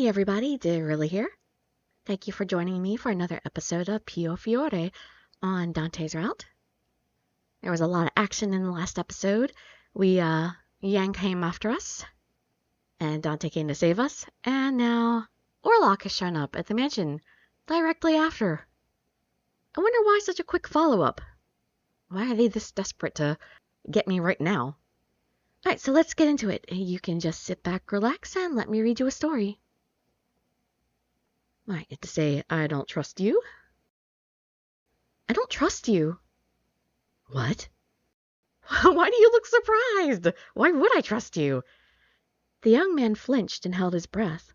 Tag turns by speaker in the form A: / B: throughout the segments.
A: Hey everybody, Dirili here. Thank you for joining me for another episode of Piofiore on Dante's Route. There was a lot of action in the last episode. Yang came after us, and Dante came to save us, and now Orlok has shown up at the mansion directly after. I wonder why such a quick follow-up. Why are they this desperate to get me right now? Alright, so let's get into it. You can just sit back, relax, and let me read you a story. I get to say, I don't trust you. I don't trust you. What? Why do you look surprised? Why would I trust you? The young man flinched and held his breath.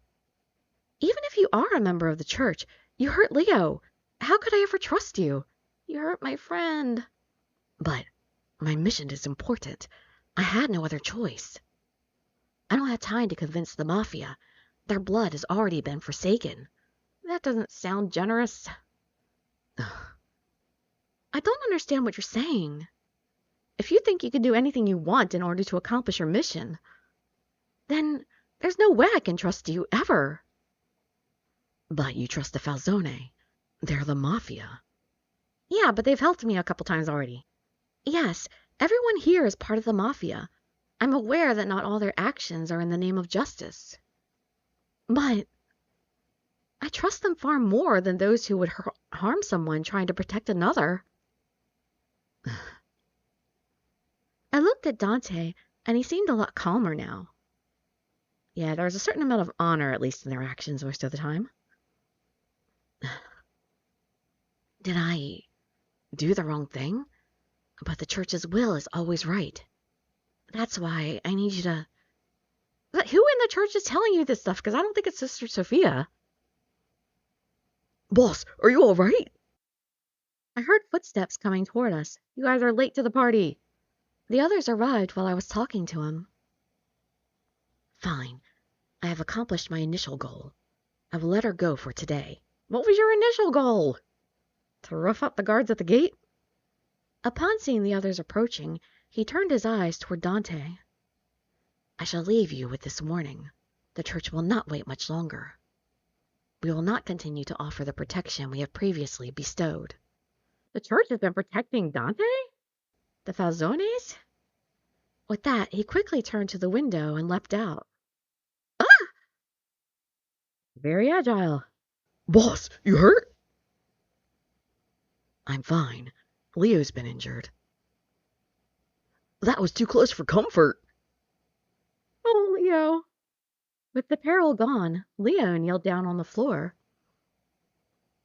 A: Even if you are a member of the church, you hurt Leo. How could I ever trust you? You hurt my friend. But my mission is important. I had no other choice. I don't have time to convince the mafia. Their blood has already been forsaken. That doesn't sound generous. I don't understand what you're saying. If you think you can do anything you want in order to accomplish your mission, then there's no way I can trust you ever. But you trust the Falzone. They're the mafia. Yeah, but they've helped me a couple times already. Yes, everyone here is part of the mafia. I'm aware that not all their actions are in the name of justice. But I trust them far more than those who would harm someone trying to protect another. I looked at Dante, and he seemed a lot calmer now. Yeah, there's a certain amount of honor, at least in their actions most of the time. Did I do the wrong thing? But the church's will is always right. That's why I need you to... But who in the church is telling you this stuff? Because I don't think it's Sister Sophia. Boss, are you all right? I heard footsteps coming toward us. You guys are late to the party. The others arrived while I was talking to him. Fine. I have accomplished my initial goal. I will let her go for today. What was your initial goal? To rough up the guards at the gate? Upon seeing the others approaching, he turned his eyes toward Dante. I shall leave you with this warning. The church will not wait much longer. We will not continue to offer the protection we have previously bestowed. The church has been protecting Dante? The Falzones? With that, he quickly turned to the window and leapt out. Ah! Very agile. Boss, you hurt? I'm fine. Leo's been injured. That was too close for comfort. Oh, Leo. With the peril gone, Leo kneeled down on the floor.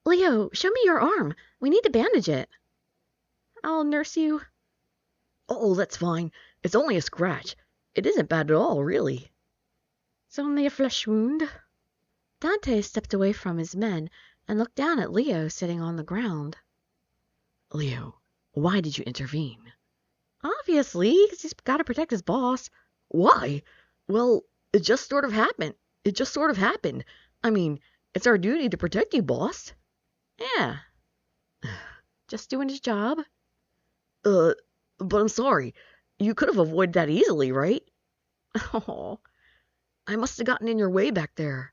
A: Leo, show me your arm. We need to bandage it. I'll nurse you. Oh, that's fine. It's only a scratch. It isn't bad at all, really. It's only a flesh wound. Dante stepped away from his men and looked down at Leo sitting on the ground. Leo, why did you intervene? Obviously, because he's got to protect his boss. Why? Well, it just sort of happened. I mean, it's our duty to protect you, boss. Yeah. Just doing his job. But I'm sorry. You could have avoided that easily, right? Oh, I must have gotten in your way back there.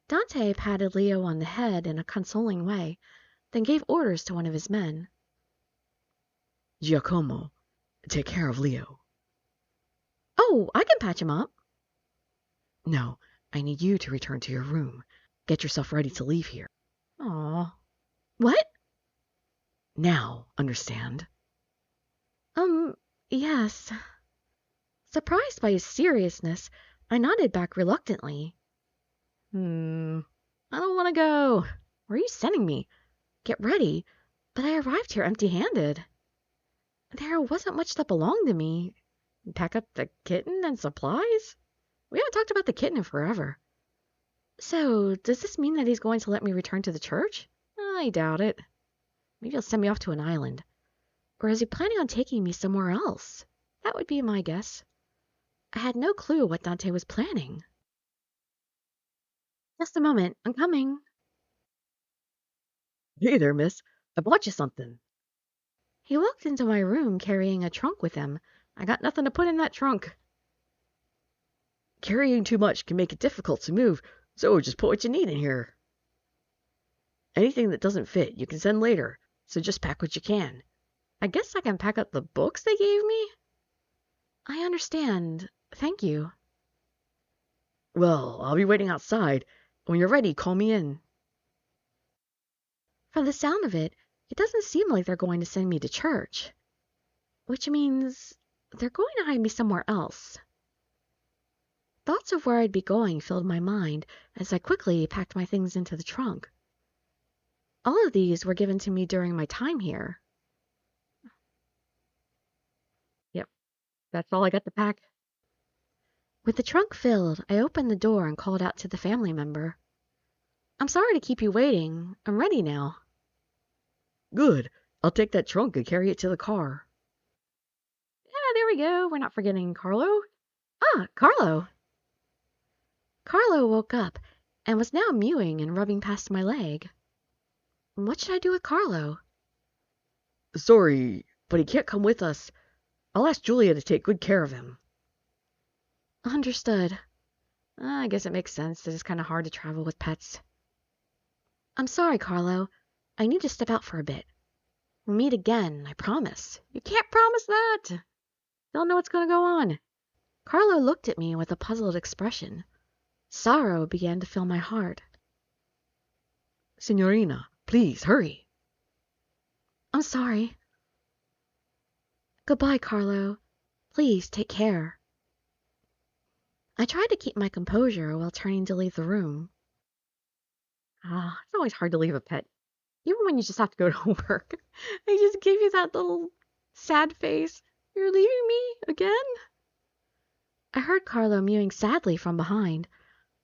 A: Dante patted Leo on the head in a consoling way, then gave orders to one of his men. Giacomo, take care of Leo. Oh, I can patch him up. No, I need you to return to your room. Get yourself ready to leave here. Aw. What? Now, understand? Yes. Surprised by his seriousness, I nodded back reluctantly. I don't want to go. Where are you sending me? Get ready. But I arrived here empty-handed. There wasn't much that belonged to me. Pack up the kitten and supplies? We haven't talked about the kitten in forever. So, does this mean that he's going to let me return to the church? I doubt it. Maybe he'll send me off to an island. Or is he planning on taking me somewhere else? That would be my guess. I had no clue what Dante was planning. Just a moment, I'm coming. Hey there, miss. I bought you something. He walked into my room carrying a trunk with him. I got nothing to put in that trunk.
B: Carrying too much can make it difficult to move, so just put what you need in here. Anything that doesn't fit, you can send later, so just pack what you can.
A: I guess I can pack up the books they gave me? I understand. Thank you.
B: Well, I'll be waiting outside. When you're ready, call me in.
A: From the sound of it, it doesn't seem like they're going to send me to church. Which means they're going to hide me somewhere else. Thoughts of where I'd be going filled my mind as I quickly packed my things into the trunk. All of these were given to me during my time here. Yep, that's all I got to pack. With the trunk filled, I opened the door and called out to the family member. I'm sorry to keep you waiting. I'm ready now.
B: Good. I'll take that trunk and carry it to the car.
A: Yeah, there we go. We're not forgetting Carlo. Ah, Carlo. Carlo woke up and was now mewing and rubbing past my leg. What should I do with Carlo?
B: Sorry, but he can't come with us. I'll ask Julia to take good care of him.
A: Understood. I guess it makes sense that it's kind of hard to travel with pets. I'm sorry, Carlo. I need to step out for a bit. We'll meet again, I promise. You can't promise that. Don't know what's going to go on. Carlo looked at me with a puzzled expression. Sorrow began to fill my heart.
B: Signorina, please, hurry.
A: I'm sorry. Goodbye, Carlo. Please take care. I tried to keep my composure while turning to leave the room. It's always hard to leave a pet. Even when you just have to go to work. They just give you that little sad face. You're leaving me again? I heard Carlo mewing sadly from behind.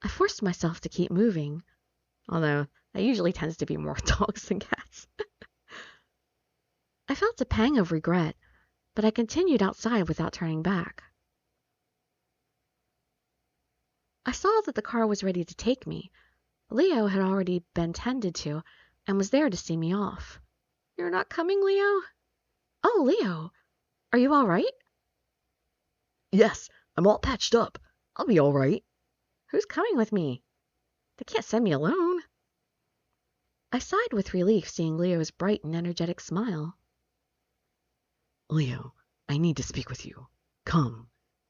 A: I forced myself to keep moving. Although, that usually tends to be more dogs than cats. I felt a pang of regret, but I continued outside without turning back. I saw that the car was ready to take me. Leo had already been tended to and was there to see me off. You're not coming, Leo? Oh, Leo, are you all right?
B: Yes, I'm all patched up. I'll be all right.
A: Who's coming with me? They can't send me alone. I sighed with relief seeing Leo's bright and energetic smile.
B: Leo, I need to speak with you. Come.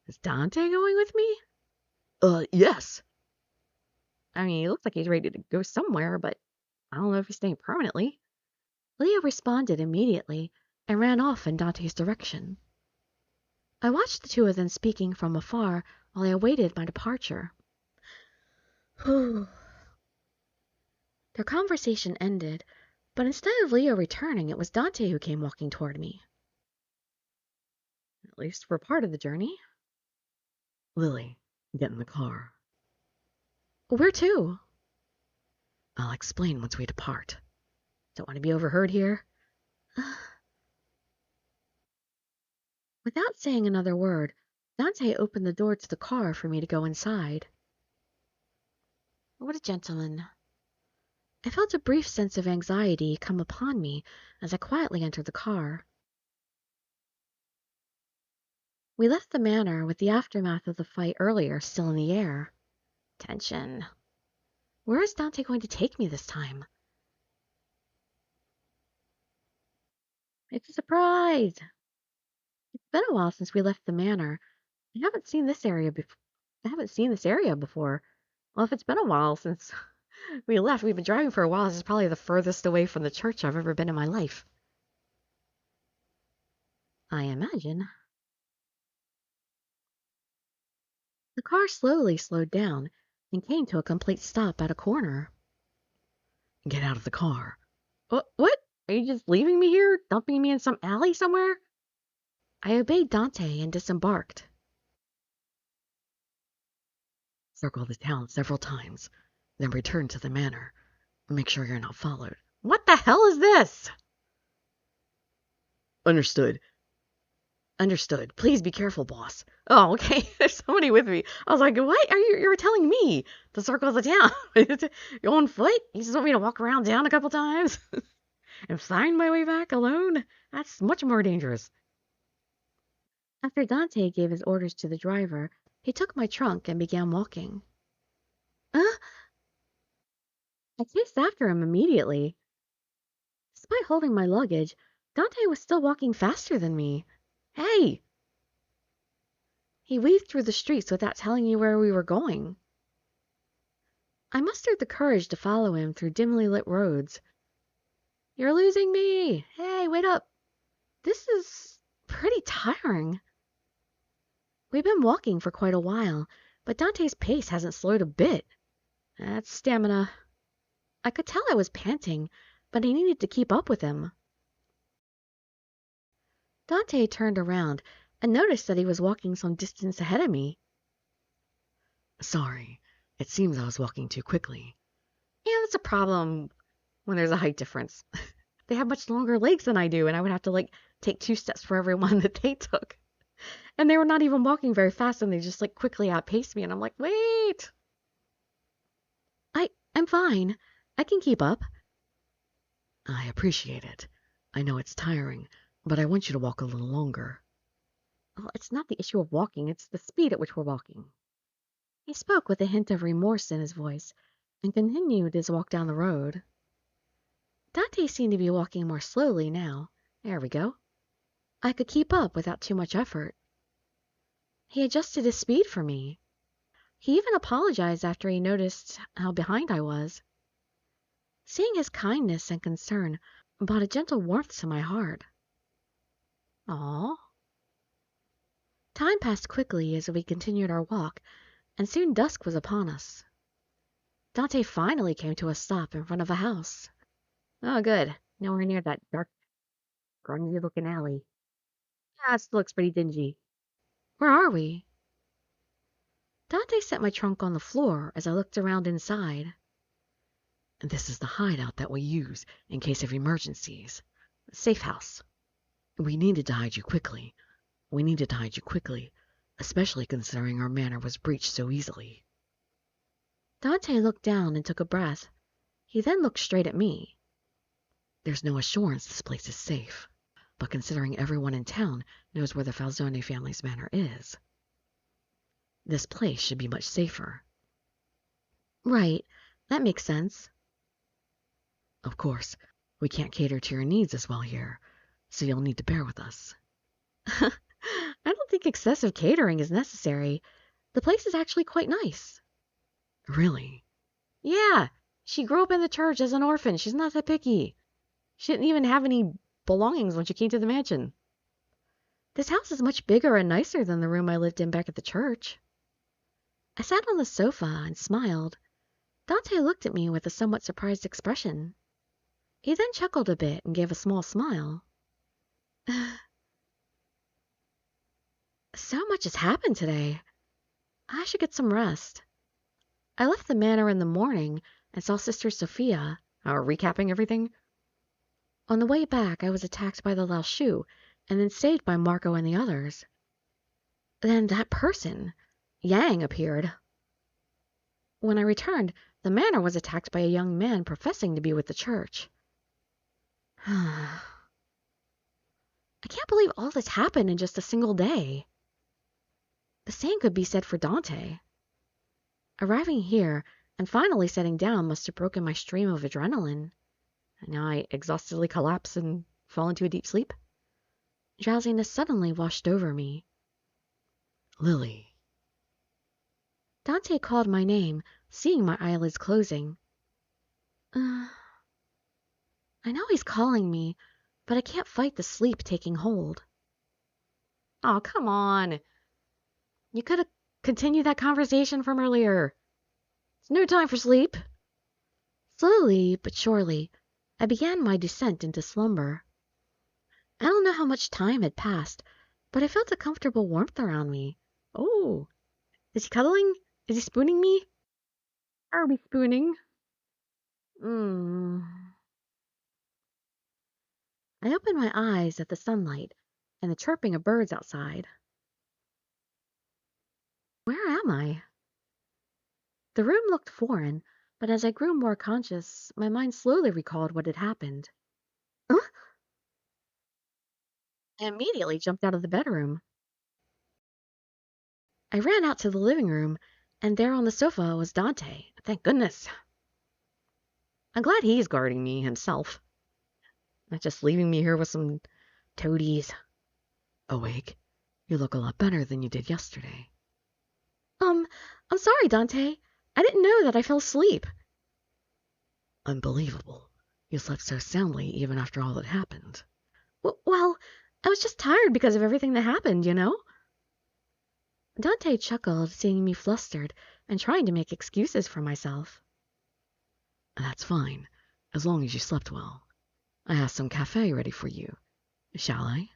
A: Is Dante going with me?
B: Yes.
A: I mean, he looks like he's ready to go somewhere, but I don't know if he's staying permanently. Leo responded immediately and ran off in Dante's direction. I watched the two of them speaking from afar while I awaited my departure. Their conversation ended, but instead of Leo returning, it was Dante who came walking toward me. At least for part of the journey.
B: Lily, get in the car.
A: Where to?
B: I'll explain once we depart.
A: Don't want to be overheard here. Without saying another word, Dante opened the door to the car for me to go inside. What a gentleman. I felt a brief sense of anxiety come upon me as I quietly entered the car. We left the manor with the aftermath of the fight earlier still in the air. Tension. Where is Dante going to take me this time? It's a surprise! It's been a while since we left the manor. I haven't seen this area before. Well, if it's been a while since we left, we've been driving for a while. This is probably the furthest away from the church I've ever been in my life. I imagine. The car slowly slowed down and came to a complete stop at a corner.
B: Get out of the car.
A: What? Are you just leaving me here? Dumping me in some alley somewhere? I obeyed Dante and disembarked.
B: Circle the town several times, then return to the manor. Make sure you're not followed.
A: What the hell is this?
B: Understood.
A: Understood. Please be careful, boss. Oh, okay. There's somebody with me. I was like, what? You're telling me to circle the town? You're on foot? You just want me to walk around town a couple times? And find my way back alone? That's much more dangerous. After Dante gave his orders to the driver, He took my trunk and began walking. Uh, I chased after him immediately. Despite holding my luggage, Dante was still walking faster than me. Hey! He weaved through the streets without telling me where we were going. I mustered the courage to follow him through dimly lit roads. You're losing me! Hey, wait up! This is pretty tiring. We've been walking for quite a while, but Dante's pace hasn't slowed a bit. That's stamina. I could tell I was panting, but I needed to keep up with him. Dante turned around and noticed that he was walking some distance ahead of me.
B: Sorry, it seems I was walking too quickly.
A: Yeah, that's a problem when there's a height difference. They have much longer legs than I do, and I would have to, take 2 steps for every one that they took. And they were not even walking very fast, and they just, quickly outpaced me, and I'm like, wait! I'm fine. I can keep up.
B: I appreciate it. I know it's tiring, but I want you to walk a little longer.
A: Well, it's not the issue of walking, it's the speed at which we're walking. He spoke with a hint of remorse in his voice, and continued his walk down the road. Dante seemed to be walking more slowly now. There we go. I could keep up without too much effort. He adjusted his speed for me. He even apologized after he noticed how behind I was. Seeing his kindness and concern brought a gentle warmth to my heart. Aw. Time passed quickly as we continued our walk, and soon dusk was upon us. Dante finally came to a stop in front of a house. Oh, good. Nowhere near that dark, grungy-looking alley. Ah, it looks pretty dingy. Where are we? Dante set my trunk on the floor as I looked around inside.
B: This is the hideout that we use in case of emergencies.
A: Safe house.
B: We needed to hide you quickly. Especially considering our manor was breached so easily.
A: Dante looked down and took a breath. He then looked straight at me.
B: There's no assurance this place is safe, but considering everyone in town knows where the Falzone family's manor is, this place should be much safer.
A: Right, that makes sense.
B: Of course, we can't cater to your needs as well here, so you'll need to bear with us.
A: I don't think excessive catering is necessary. The place is actually quite nice.
B: Really?
A: Yeah, she grew up in the church as an orphan. She's not that picky. She didn't even have any belongings when she came to the mansion. This house is much bigger and nicer than the room I lived in back at the church. I sat on the sofa and smiled. Dante looked at me with a somewhat surprised expression. He then chuckled a bit and gave a small smile. So much has happened today. I should get some rest. I left the manor in the morning and saw Sister Sophia, recapping everything. On the way back, I was attacked by the Laoshu and then saved by Marco and the others. Then that person, Yang, appeared. When I returned, the manor was attacked by a young man professing to be with the church. I can't believe all this happened in just a single day. The same could be said for Dante. Arriving here and finally setting down must have broken my stream of adrenaline. And now I exhaustedly collapse and fall into a deep sleep. Drowsiness suddenly washed over me.
B: Lily.
A: Dante called my name, seeing my eyelids closing. I know he's calling me, but I can't fight the sleep taking hold. Oh, come on. You could have continued that conversation from earlier. It's no time for sleep. Slowly but surely, I began my descent into slumber. I don't know how much time had passed, but I felt a comfortable warmth around me. Oh, is he cuddling? Is he spooning me? Are we spooning? I opened my eyes at the sunlight and the chirping of birds outside. Where am I? The room looked foreign, but as I grew more conscious, my mind slowly recalled what had happened. Huh? I immediately jumped out of the bedroom. I ran out to the living room, and there on the sofa was Dante. Thank goodness. I'm glad he's guarding me himself, not just leaving me here with some toadies.
B: Awake? You look a lot better than you did yesterday.
A: I'm sorry, Dante. I didn't know that I fell asleep.
B: Unbelievable. You slept so soundly even after all that happened.
A: Well, I was just tired because of everything that happened, you know? Dante chuckled, seeing me flustered and trying to make excuses for myself.
B: That's fine, as long as you slept well. I have some cafe ready for you. Shall I?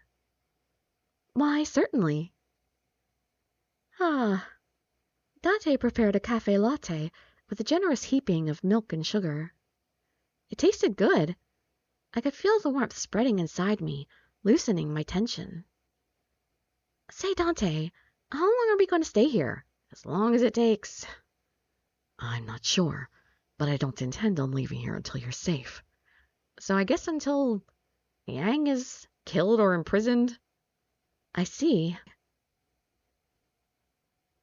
A: Why, certainly. Ah. Dante prepared a cafe latte with a generous heaping of milk and sugar. It tasted good. I could feel the warmth spreading inside me, loosening my tension. Say, Dante, how long are we going to stay here? As long as it takes.
B: I'm not sure, but I don't intend on leaving here until you're safe.
A: So I guess until Yang is killed or imprisoned? I see.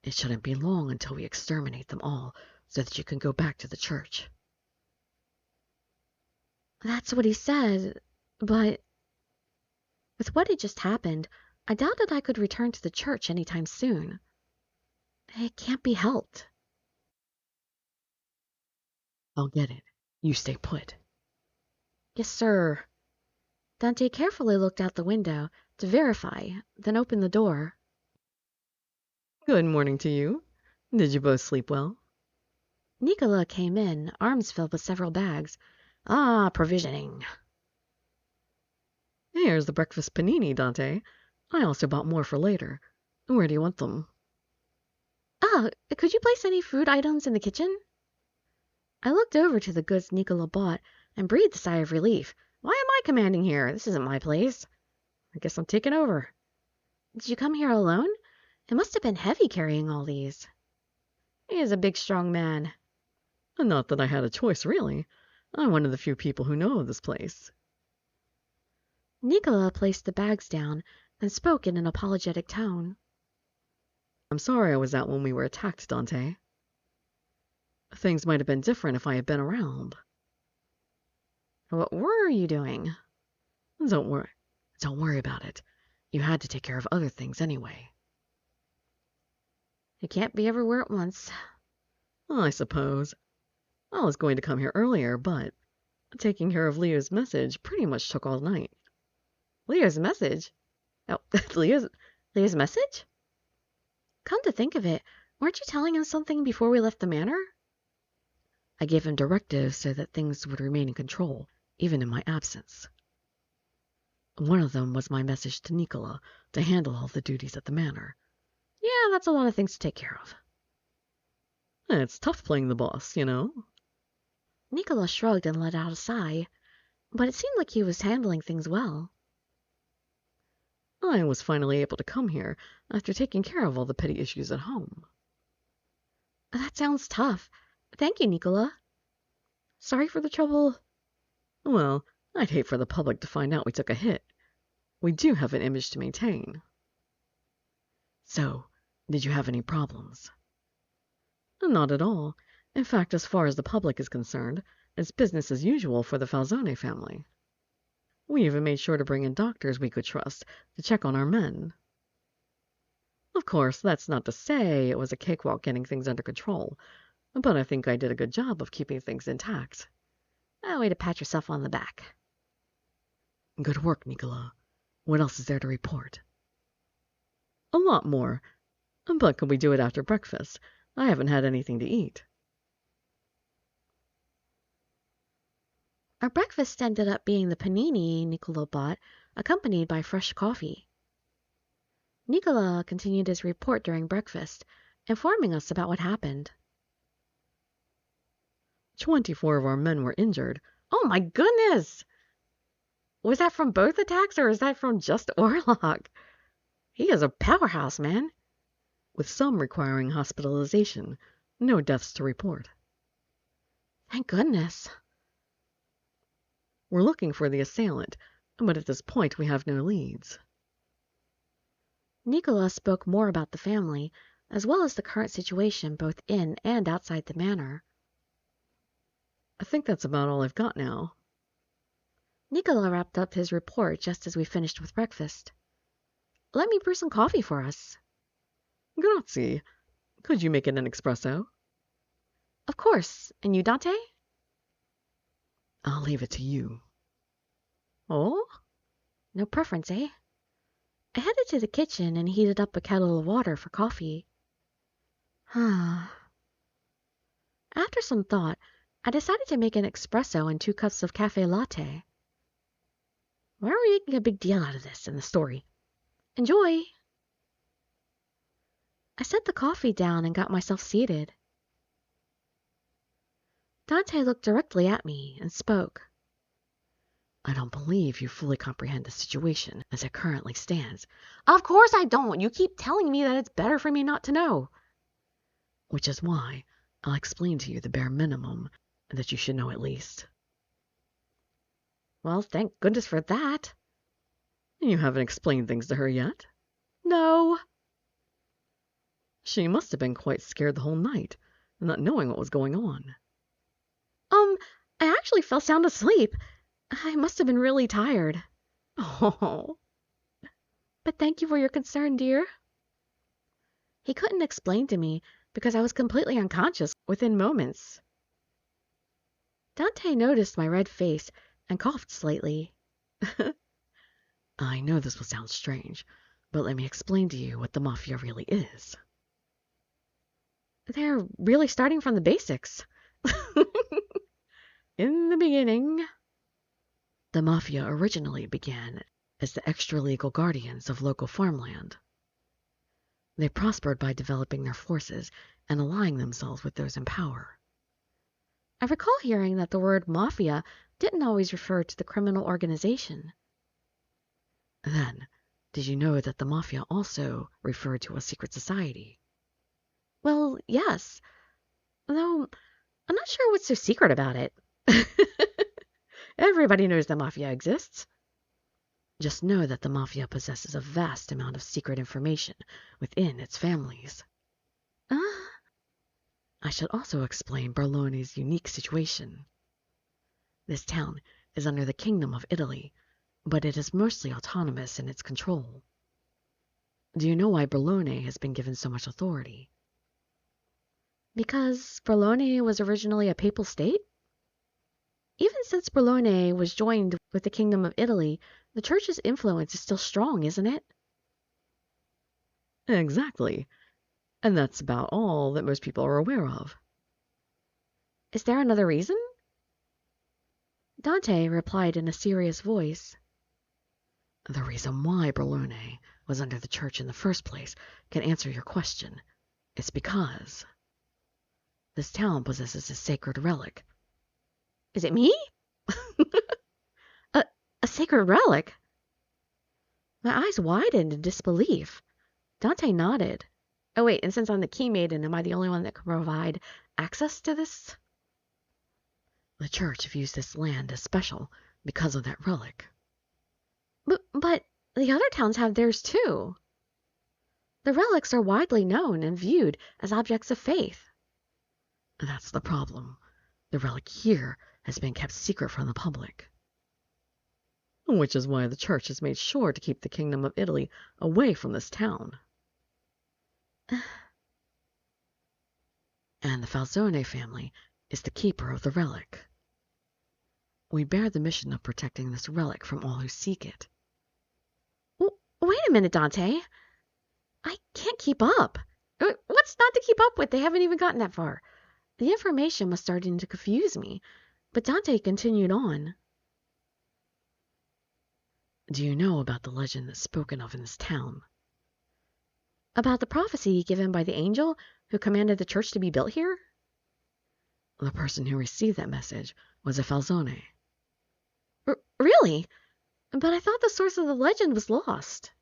B: It shouldn't be long until we exterminate them all so that you can go back to the church.
A: That's what he said, but with what had just happened, I doubted I could return to the church anytime soon. It can't be helped.
B: I'll get it. You stay put.
A: Yes, sir. Dante carefully looked out the window to verify, then opened the door.
B: Good morning to you. Did you both sleep well?
A: Nicola came in, arms filled with several bags. Ah, provisioning.
B: Here's the breakfast panini, Dante. I also bought more for later. Where do you want them?
A: Could you place any food items in the kitchen? I looked over to the goods Nicola bought and breathed a sigh of relief. Why am I commanding here? This isn't my place. I guess I'm taking over. Did you come here alone? It must have been heavy carrying all these. He is a big, strong man.
B: Not that I had a choice, really. I'm one of the few people who know of this place.
A: Nicola placed the bags down and spoke in an apologetic tone.
B: I'm sorry I was out when we were attacked, Dante. Things might have been different if I had been around.
A: What were you doing?
B: Don't worry about it. You had to take care of other things anyway.
A: You can't be everywhere at once.
B: I suppose. I was going to come here earlier, but taking care of Leo's message pretty much took all night.
A: Leo's message? Oh, Leo's message? Come to think of it, weren't you telling him something before we left the manor?
B: I gave him directives so that things would remain in control, even in my absence. One of them was my message to Nicola to handle all the duties at the manor.
A: Yeah, that's a lot of things to take care of.
B: It's tough playing the boss, you know.
A: Nicola shrugged and let out a sigh, but it seemed like he was handling things well.
B: I was finally able to come here after taking care of all the petty issues at home.
A: That sounds tough. Thank you, Nicola. Sorry for the trouble.
B: Well, I'd hate for the public to find out we took a hit. We do have an image to maintain. So, did you have any problems? Not at all. In fact, as far as the public is concerned, it's business as usual for the Falzone family. We even made sure to bring in doctors we could trust to check on our men. Of course, that's not to say it was a cakewalk getting things under control, but I think I did a good job of keeping things intact.
A: A way to pat yourself on the back.
B: Good work, Nicola. What else is there to report? A lot more. But could we do it after breakfast? I haven't had anything to eat.
A: Our breakfast ended up being the panini Nicola bought, accompanied by fresh coffee. Nicola continued his report during breakfast, informing us about what happened.
B: 24 of our men were injured.
A: Oh my goodness! Was that from both attacks, or is that from just Orlok? He is a powerhouse, man.
B: With some requiring hospitalization. No deaths to report.
A: Thank goodness.
B: We're looking for the assailant, but at this point we have no leads.
A: Nicola spoke more about the family, as well as the current situation both in and outside the manor.
B: I think that's about all I've got now.
A: Nicola wrapped up his report just as we finished with breakfast. Let me brew some coffee for us.
B: Grazie. Could you make it an espresso?
A: Of course. And you, Dante?
B: I'll leave it to you. Oh?
A: No preference, eh? I headed to the kitchen and heated up a kettle of water for coffee. After some thought, I decided to make an espresso and 2 cups of cafe latte. Why are we making a big deal out of this in the story? Enjoy! I set the coffee down and got myself seated. Dante looked directly at me and spoke.
B: I don't believe you fully comprehend the situation as it currently stands.
A: Of course I don't. You keep telling me that it's better for me not to know.
B: Which is why I'll explain to you the bare minimum that you should know at least.
A: Well, thank goodness for that.
B: You haven't explained things to her yet?
A: No.
B: She must have been quite scared the whole night, not knowing what was going on.
A: I actually fell sound asleep. I must have been really tired.
B: Oh.
A: But thank you for your concern, dear. He couldn't explain to me because I was completely unconscious within moments. Dante noticed my red face and coughed slightly.
B: I know this will sound strange, but let me explain to you what the mafia really is.
A: They're really starting from the basics.
B: In the beginning, the mafia originally began as the extra-legal guardians of local farmland. They prospered by developing their forces and allying themselves with those in power.
A: I recall hearing that the word mafia didn't always refer to the criminal organization.
B: Then, did you know that the mafia also referred to a secret society?
A: Well, yes. Though, I'm not sure what's so secret about it. Everybody knows the mafia exists.
B: Just know that the mafia possesses a vast amount of secret information within its families. I should also explain Berlone's unique situation. This town is under the Kingdom of Italy, but it is mostly autonomous in its control. Do you know why Berlone has been given so much authority?
A: Because Berlone was originally a papal state? Even since Berlone was joined with the Kingdom of Italy, the Church's influence is still strong, isn't it?
B: Exactly. And that's about all that most people are aware of.
A: Is there another reason? Dante replied in a serious voice.
B: The reason why Berlone was under the Church in the first place can answer your question. It's because this town possesses a sacred relic.
A: Is it me? a sacred relic? My eyes widened in disbelief. Dante nodded. Oh wait, and since I'm the Key Maiden, am I the only one that can provide access to this?
B: The Church views this land as special because of that relic.
A: But the other towns have theirs too. The relics are widely known and viewed as objects of faith.
B: That's the problem. The relic here has been kept secret from the public. Which is why the Church has made sure to keep the Kingdom of Italy away from this town. And the Falzone family is the keeper of the relic. We bear the mission of protecting this relic from all who seek it.
A: Wait a minute, Dante. I can't keep up. What's not to keep up with? They haven't even gotten that far. The information was starting to confuse me, but Dante continued on.
B: Do you know about the legend that's spoken of in this town?
A: About the prophecy given by the angel who commanded the church to be built here?
B: The person who received that message was a Falzone.
A: Really? But I thought the source of the legend was lost.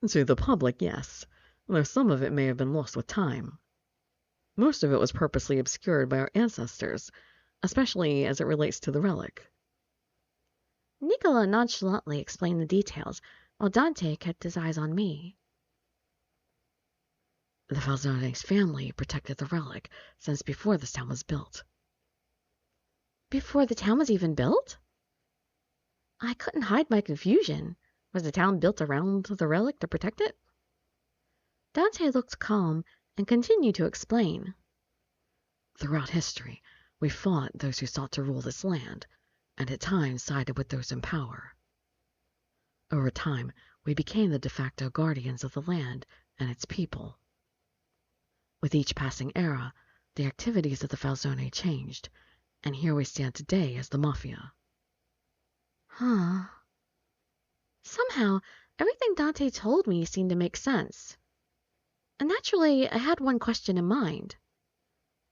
B: To the public, yes, though some of it may have been lost with time. Most of it was purposely obscured by our ancestors, especially as it relates to the relic.
A: Nicola nonchalantly explained the details, while Dante kept his eyes on me.
B: The Falzone's family protected the relic since before this town was built.
A: Before the town was even built? I couldn't hide my confusion. Was the town built around the relic to protect it? Dante looked calm and continued to explain.
B: Throughout history, we fought those who sought to rule this land, and at times sided with those in power. Over time, we became the de facto guardians of the land and its people. With each passing era, the activities of the Falzone changed, and here we stand today as the mafia.
A: Huh. Somehow, everything Dante told me seemed to make sense. And naturally, I had one question in mind.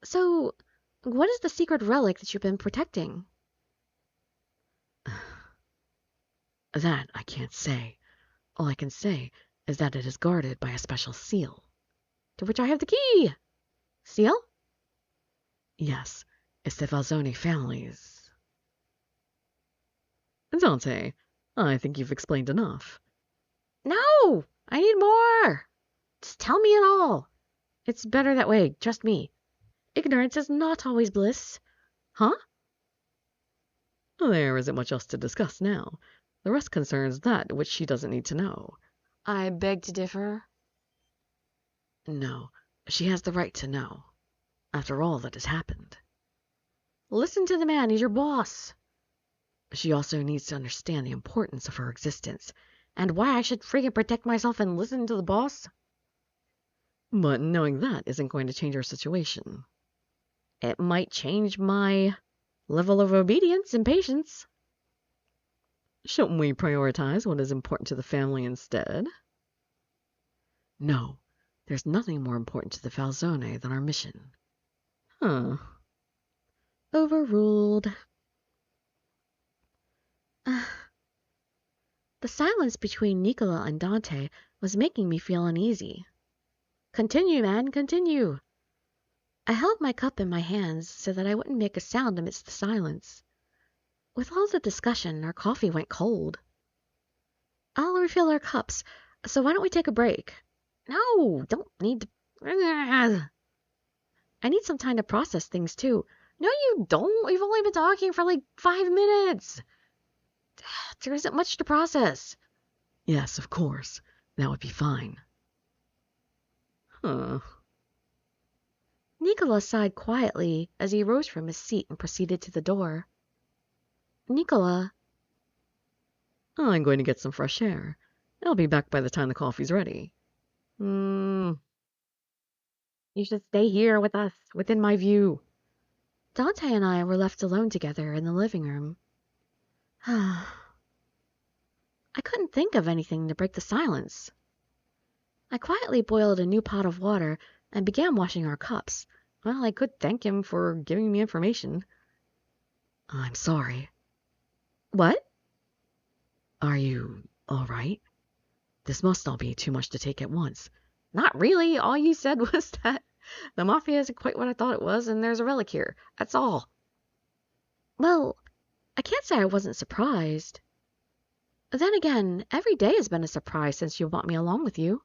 A: So, what is the secret relic that you've been protecting?
B: That I can't say. All I can say is that it is guarded by a special seal.
A: To which I have the key! Seal?
B: Yes, it's the Falzone family's. Dante, I think you've explained enough.
A: No! I need more! Just tell me it all. It's better that way, trust me. Ignorance is not always bliss. Huh?
B: There isn't much else to discuss now. The rest concerns that which she doesn't need to know.
A: I beg to differ.
B: No, she has the right to know. After all that has happened.
A: Listen to the man, he's your boss.
B: She also needs to understand the importance of her existence.
A: And why I should freaking protect myself and listen to the boss?
B: But knowing that isn't going to change her situation.
A: It might change my level of obedience and patience.
B: Shouldn't we prioritize what is important to the family instead? No, there's nothing more important to the Falzone than our mission. Huh.
A: Overruled. The silence between Nicola and Dante was making me feel uneasy. Continue, man, continue. I held my cup in my hands so that I wouldn't make a sound amidst the silence. With all the discussion, our coffee went cold. I'll refill our cups, so why don't we take a break? No, don't need to... I need some time to process things, too. No, you don't. We've only been talking for like 5 minutes. There isn't much to process.
B: Yes, of course. That would be fine. Huh.
A: Nicola sighed quietly as he rose from his seat and proceeded to the door. Nicola.
B: I'm going to get some fresh air. I'll be back by the time the coffee's ready.
A: You should stay here with us, within my view. Dante and I were left alone together in the living room. I couldn't think of anything to break the silence. I quietly boiled a new pot of water and began washing our cups. Well, I could thank him for giving me information.
B: I'm sorry.
A: What?
B: Are you all right? This must not be too much to take at once.
A: Not really. All you said was that the mafia isn't quite what I thought it was, and there's a relic here. That's all. Well, I can't say I wasn't surprised. Then again, every day has been a surprise since you brought me along with you.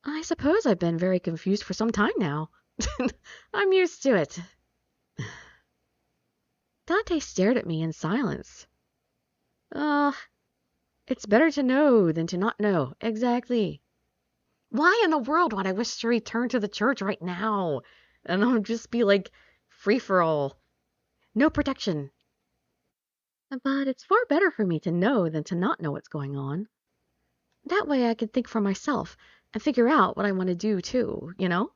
A: I suppose I've been very confused for some time now. I'm used to it. Dante stared at me in silence. It's better to know than to not know. Exactly. Why in the world would I wish to return to the church right now? And I'll just be like free for all. No protection. But it's far better for me to know than to not know what's going on. That way I can think for myself and figure out what I want to do too, you know?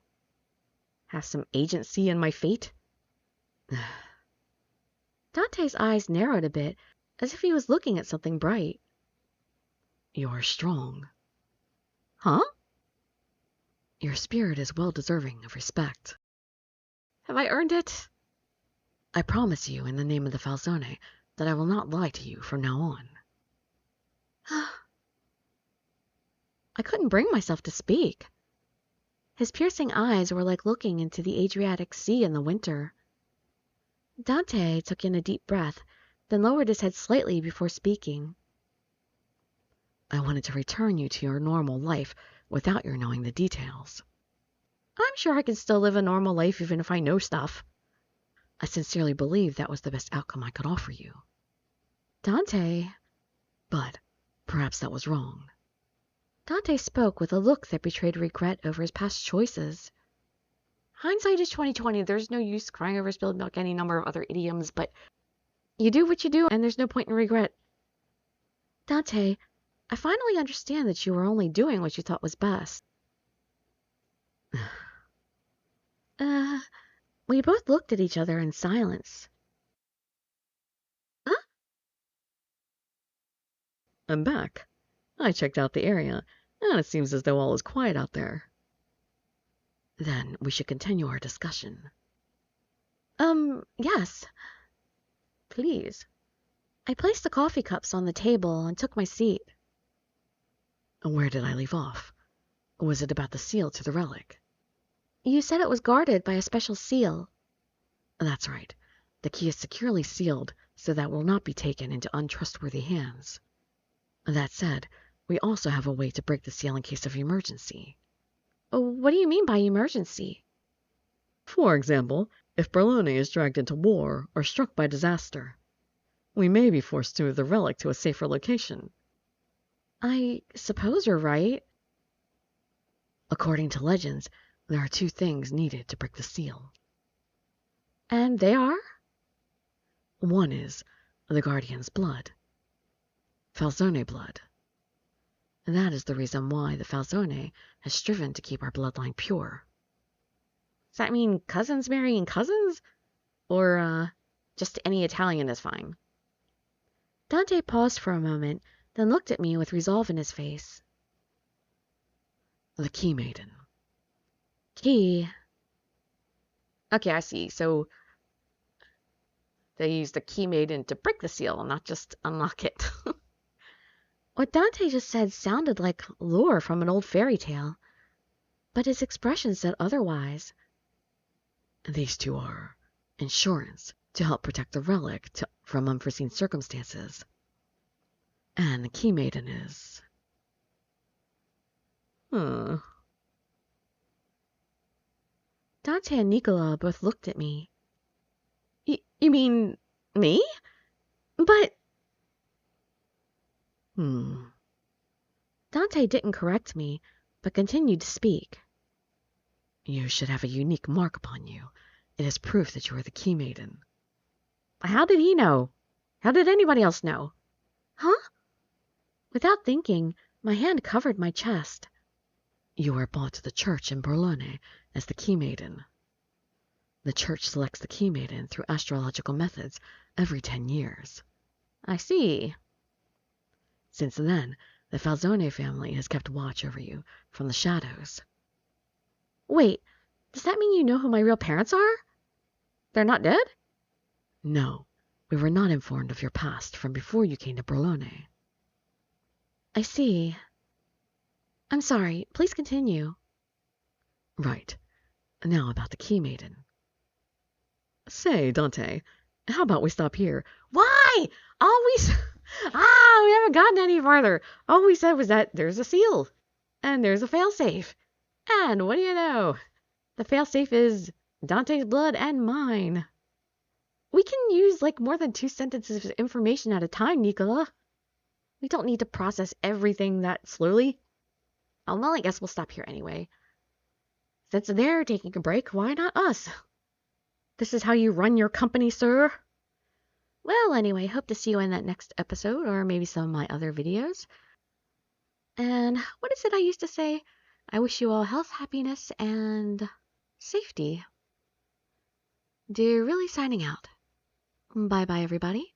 A: Have some agency in my fate. Dante's eyes narrowed a bit, as if he was looking at something bright.
B: You're strong.
A: Huh?
B: Your spirit is well deserving of respect.
A: Have I earned it?
B: I promise you in the name of the Falzone that I will not lie to you from now on.
A: I couldn't bring myself to speak. His piercing eyes were like looking into the Adriatic Sea in the winter. Dante took in a deep breath, then lowered his head slightly before speaking.
B: I wanted to return you to your normal life without your knowing the details.
A: I'm sure I can still live a normal life even if I know stuff.
B: I sincerely believe that was the best outcome I could offer you.
A: Dante.
B: But perhaps that was wrong.
A: Dante spoke with a look that betrayed regret over his past choices. Hindsight is 20/20. There's no use crying over spilled milk, any number of other idioms, but you do what you do, and there's no point in regret. Dante, I finally understand that you were only doing what you thought was best. We both looked at each other in silence. Huh?
B: I'm back. I checked out the area, and it seems as though all is quiet out there. Then we should continue our discussion.
A: Yes. Please. I placed the coffee cups on the table and took my seat.
B: Where did I leave off? Was it about the seal to the relic?
A: You said it was guarded by a special seal.
B: That's right. The key is securely sealed so that it will not be taken into untrustworthy hands. That said, we also have a way to break the seal in case of emergency.
A: What do you mean by emergency?
B: For example, if Berlone is dragged into war or struck by disaster, we may be forced to move the relic to a safer location.
A: I suppose you're right.
B: According to legends, there are 2 things needed to break the seal.
A: And they are?
B: One is the Guardian's blood. Falzone blood. That is the reason why the Falzone has striven to keep our bloodline pure.
A: Does that mean cousins marrying cousins? Or, just any Italian is fine? Dante paused for a moment, then looked at me with resolve in his face.
B: The Key Maiden.
A: Key. Okay, I see. So they use the Key Maiden to break the seal, not just unlock it. What Dante just said sounded like lore from an old fairy tale, but his expression said otherwise.
B: These 2 are insurance to help protect the relic from unforeseen circumstances. And the Key Maiden is...
A: Dante and Nicola both looked at me. You mean me? But... Dante didn't correct me, but continued to speak.
B: You should have a unique mark upon you. It is proof that you are the Key Maiden.
A: How did he know? How did anybody else know? Huh? Without thinking, my hand covered my chest.
B: You were brought to the church in Berlone as the Key Maiden. The church selects the Key Maiden through astrological methods every 10 years.
A: I see.
B: Since then, the Falzone family has kept watch over you from the shadows.
A: Wait, does that mean you know who my real parents are? They're not dead?
B: No, we were not informed of your past from before you came to Berlone.
A: I see. I'm sorry, please continue.
B: Right. Now about the Key Maiden. Say, Dante, how about we stop here?
A: Why? Always... we haven't gotten any farther. All we said was that there's a seal. And there's a failsafe. And what do you know? The failsafe is Dante's blood and mine. We can use like more than 2 sentences of information at a time, Nicola. We don't need to process everything that slowly. Oh, well, I guess we'll stop here anyway. Since they're taking a break, why not us? This is how you run your company, sir? Well, anyway, hope to see you in that next episode, or maybe some of my other videos. And what is it I used to say? I wish you all health, happiness, and safety. Dirili signing out. Bye-bye, everybody.